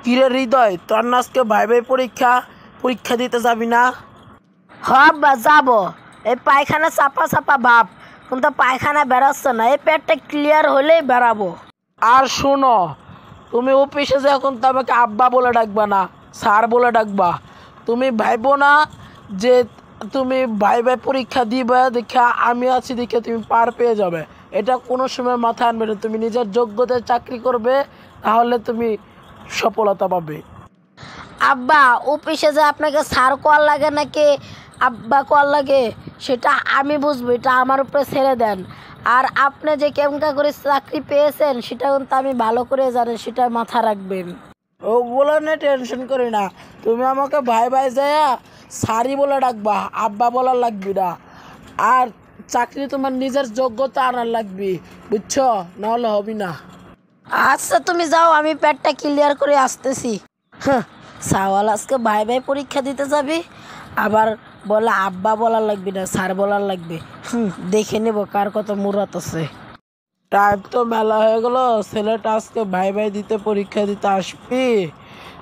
কিরে হৃদয়, তোর না আজকে ভাই ভাই পরীক্ষা পরীক্ষা দিতে যাবি না? হ্যাঁ যাবো। এই পায়খানা চাপা চাপা ভাব, কিন্তু পায়খানা বেরোচ্ছে না। এই পেটটা ক্লিয়ার হলেই বেরাবো। আর শোনো, তুমি অফিসে যে এখন তো আমাকে আব্বা বলে ডাকবা না, স্যার বলে ডাকবা। তুমি ভাইবো না যে তুমি ভাই ভাই পরীক্ষা দিবে দেখে আমি আছি দেখে তুমি পার পেয়ে যাবে, এটা কোনো সময় মাথায় আনবে না। তুমি নিজের যোগ্যতায় চাকরি করবে, তাহলে তুমি সফলতা পাবে। আব্বা, অফিসে যে আপনাকে স্যার কল লাগে নাকি আব্বা কল লাগে সেটা আমি বুঝবো, এটা আমার উপরে ছেড়ে দেন। আর আপনি যে কেমন করে চাকরি পেয়েছেন সেটা কিন্তু আমি ভালো করে জানি, সেটা মাথা রাখবেন। ওগুলো নিয়ে টেনশন করি না, তুমি আমাকে ভাই ভাই যায়া সারি বলে ডাকবা, আব্বা বলার লাগবি না। আর চাকরি তোমার নিজের যোগ্যতা আনার লাগবি, বুঝছো? নাহলে হবি না। আচ্ছা তুমি যাও, আমি পেটটা ক্লিয়ার করে আসতেছি। হ্যাঁ, সাওয়াল আজকে ভাই ভাই পরীক্ষা দিতে যাবি, আবার বলে আব্বা বলার লাগবে না, স্যার বলার লাগবে। দেখে নেব কার কত মুরাত আছে। টাইম তো মেলা হয়ে গেল, ছেলেটা আজকে ভাই ভাই দিতে পরীক্ষা দিতে আসবি।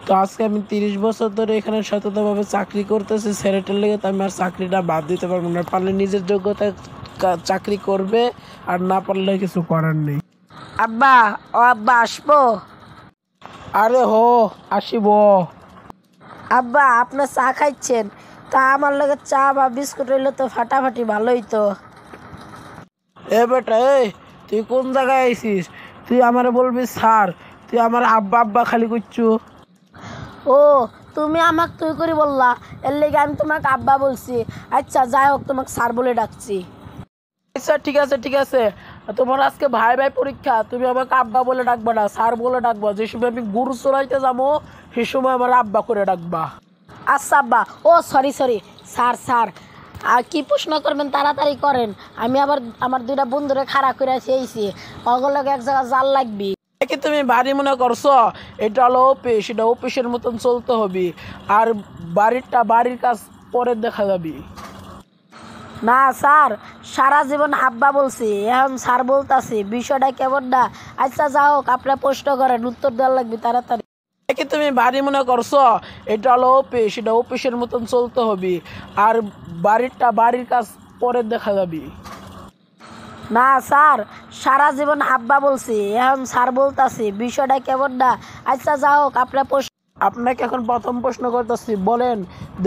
তো আজকে আমি 30 বছর ধরে এখানে সততভাবে চাকরি করতেছি, ছেলেটার লেগে তো আমি আর চাকরিটা বাদ দিতে পারবো না। পারলে নিজের যোগ্যতায় চাকরি করবে, আর না পারলে কিছু করার নেই। আব্বা, ও আব্বা আসবো? আরে হো, আসিব। আব্বা, আপনার চা খাইছেন, তা আমার লগে চা বা বিস্কুট হইলে তো ফাটাফাটি ভালোই তো। এ বেটা, এই তুই কোন জায়গায় আইছিস? তুই আমারে বলবি স্যার, তুই আমার আব্বা আব্বা খালি করছু। ও, তুমি আমাকে তুই করে বললা, এর লেগে আমি তোমাকে আব্বা বলছি। আচ্ছা যাই হোক, তোমাকে স্যার বলে ডাকছি। আচ্ছা ঠিক আছে ঠিক আছে, তোমার আজকে ভাই ভাই পরীক্ষা, তুমি আমাকে আব্বা বলে ডাকবা না, স্যার বলে ডাকবা। যে সময় আমি গরু চড়াইতে যাবো সে সময় আমার আব্বা করে ডাকবা। আচ্ছা আব্বা। ও সরি সরি, স্যার স্যার। আর কি প্রশ্ন করবেন তাড়াতাড়ি করেন, আমি আবার আমার দুইটা বন্ধুরে খাড়া করে চেয়েছি, ওগুলোকে এক জায়গায় জাল লাগবি। কি তুমি বাড়ি মনে করছো? এটা হলো অফিস, এটা অফিসের মতন চলতে হবে। আর বাড়ির কাজ পরে দেখা যাবে। না স্যার, সারা জীবন আব্বা বলছি, এখন স্যার বলতাছি, বিষয়টা কেমন না? আচ্ছা যা হোক, আপনার প্রশ্ন করেন, উত্তর দেওয়ার লাগবে তাড়াতাড়ি। কি তুমি বাড়ি মনে করছো? এটা হলো অফিস, এটা অফিসের মতন চলতে হবে। আর বাড়ির কাজ পরে দেখা যাবে। না স্যার, সারা জীবন আব্বা বলছি, এখন স্যার বলতাছি, বিষয়টা কেমন না? আচ্ছা যা হোক, আপনার প্রশ্ন। আপনাকে এখন প্রথম প্রশ্ন করতেছি, বলেন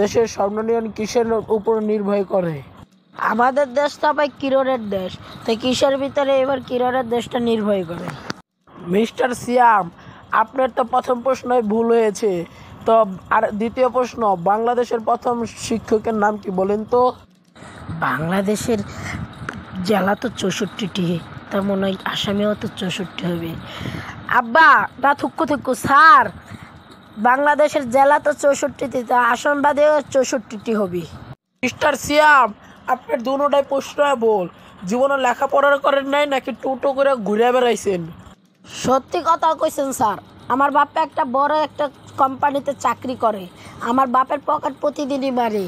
দেশের স্বর্ণায়ন কিসের উপর নির্ভর করে? আমাদের দেশ তো আবার কিরণের দেশ, তো কিসের ভিতরে এবার কিরণের দেশটা নির্ভর করে? মিস্টার সিয়াম, আপনার তো প্রথম প্রশ্নই ভুল হয়েছে। তো আর দ্বিতীয় প্রশ্ন, বাংলাদেশের প্রথম শিক্ষকের নাম কি বলেন তো? বাংলাদেশের জেলা তো 64টি, তার মনে হয় আসামেও তো 64 হবে। আব্বা না, থুক্কু স্যার, বাংলাদেশের জেলা তো 64টি, তা আসাম বাদেও 64টি হবে। মিস্টার সিয়াম, আপনার দুটোটাই প্রশ্ন ভুল। জীবনে লেখাপড়া করেন নাই নাকি টোটো করে ঘুরে বেড়াইছেন? সত্যি কথা কইছেন স্যার, আমার বাপে একটা বড় একটা কোম্পানিতে চাকরি করে, আমার বাপের পকেট প্রতিদিনই মারে।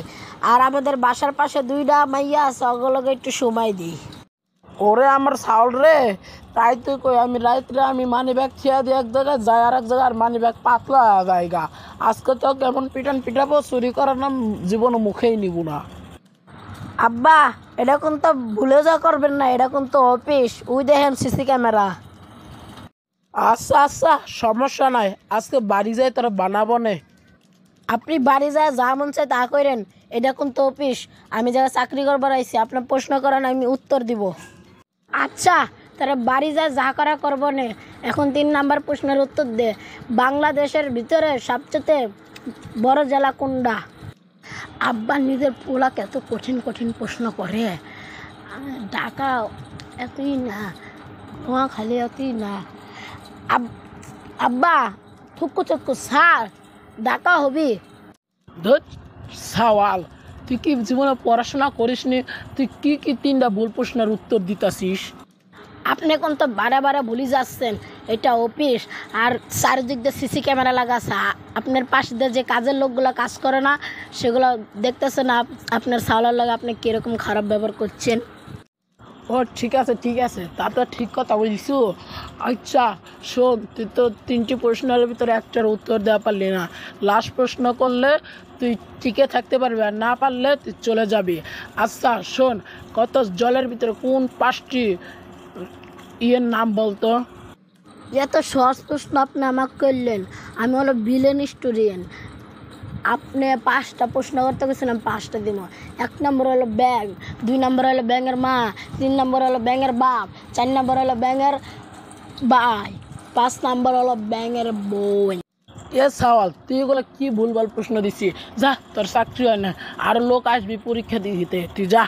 আর আমাদের বাসার পাশে দুইটা মাইয়া আছে, ওগুলোকে একটু সময় দিই। ওরে আমার সাউল রে, তাই তুই কই আমি রাত্রে আমি মানি ব্যাগ খেয়া দিই এক জায়গায়, যায় আর এক জায়গায়, আর মানি ব্যাগ পাতলা জায়গা। আজকে তো কেমন পিটাবো, চুরি করার নাম জীবনে মুখেই নিব না। আব্বা, এটা কিন্তু ভুলে যা করবেন না, এটা কিন্তু অফিস, ওই দেখেন সিসি ক্যামেরা। আচ্ছা আচ্ছা, সমস্যা নাই, আজকে বাড়ি যাই তোরা বানাবো নে। আপনি বাড়ি যায় যা মন চায় তা করেন, এটা কিন্তু অফিস, আমি যারা চাকরি করবার আইছি, আপনার প্রশ্ন করেন আমি উত্তর দিব। আচ্ছা, তারা বাড়ি যায় যা করা করবো নে। এখন 3 নাম্বার প্রশ্নের উত্তর দে। বাংলাদেশের ভিতরে সবচেয়ে বড় জেলা কোনটা? আব্বা নিজের পোলাকে এত কঠিন কঠিন প্রশ্ন করে। ঢাকা এতই না, নোয়াখালী এতই না। আব্বা থুক্কু স্যার, ঢাকা হবি। ধুৎ সাওয়াল, তুই কি জীবনে পড়াশোনা করিস নি? তুই কি 3টা ভুল প্রশ্নের উত্তর দিতাছিস? আপনি কোন তো বারে বারে ভুলে যাচ্ছেন, এটা অফিস, আর চারিদিক দিয়ে সিসি ক্যামেরা লাগাছে। আপনার পাশে দিয়ে যে কাজের লোকগুলো কাজ করে না, সেগুলো দেখতেছে না আপনার সাওলার লাগে আপনি কীরকম খারাপ ব্যবহার করছেন। ও ঠিক আছে, তা তো ঠিক কথা বলছো। আচ্ছা শোন, তুই তো 3টি প্রশ্নের ভিতরে একটার উত্তর দেওয়া পারলি না। লাস্ট প্রশ্ন করলে তুই টিকে থাকতে পারবি, আর না পারলে তুই চলে যাবি। আচ্ছা শোন, কত জলের ভিতরে কোন 5টি ইয়ের নাম বলতো? এত সহজ প্রশ্ন আপনি আমাকে করলেন। আমি হলো ভিলেন স্টোরিয়ান। আপনি 5টা প্রশ্ন করতে গেছিলাম, 5টা দিব। 1 নম্বর হলো ব্যাং, 2 নম্বর হলো ব্যাঙের মা, 3 নম্বর হলো ব্যাঙের বাপ, 4 নম্বর হলো ব্যাঙের ভাই, 5 নম্বর হলো ব্যাঙের বই। এ সওয়াল, তুই এগুলো কি ভুলভাল প্রশ্ন দিচ্ছি। যা, তোর চাকরি হয় না, আরো লোক আসবি পরীক্ষা দিতে, তুই যা।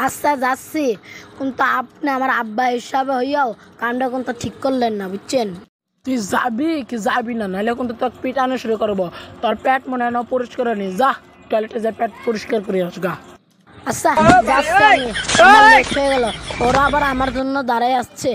আচ্ছা যাচ্ছি, কিন্তু আপনি আমার আব্বা হিসাবে হইয়াও কামটা কিন্তু ঠিক করলেন না, বুঝছেন? তুই যাবি কি যাবি না, নাহলে কিন্তু তোর পিটানো শুরু করবো। তোর পেট মনে হয় না পরিষ্কার হয়নি, যা টয়লেটে যা পেট পরিষ্কার করে আস গা। আচ্ছা যাচ্ছি আমি, আমার লেট হয়ে গেল, ওরা আবার আমার জন্য দাঁড়ায় আসছে।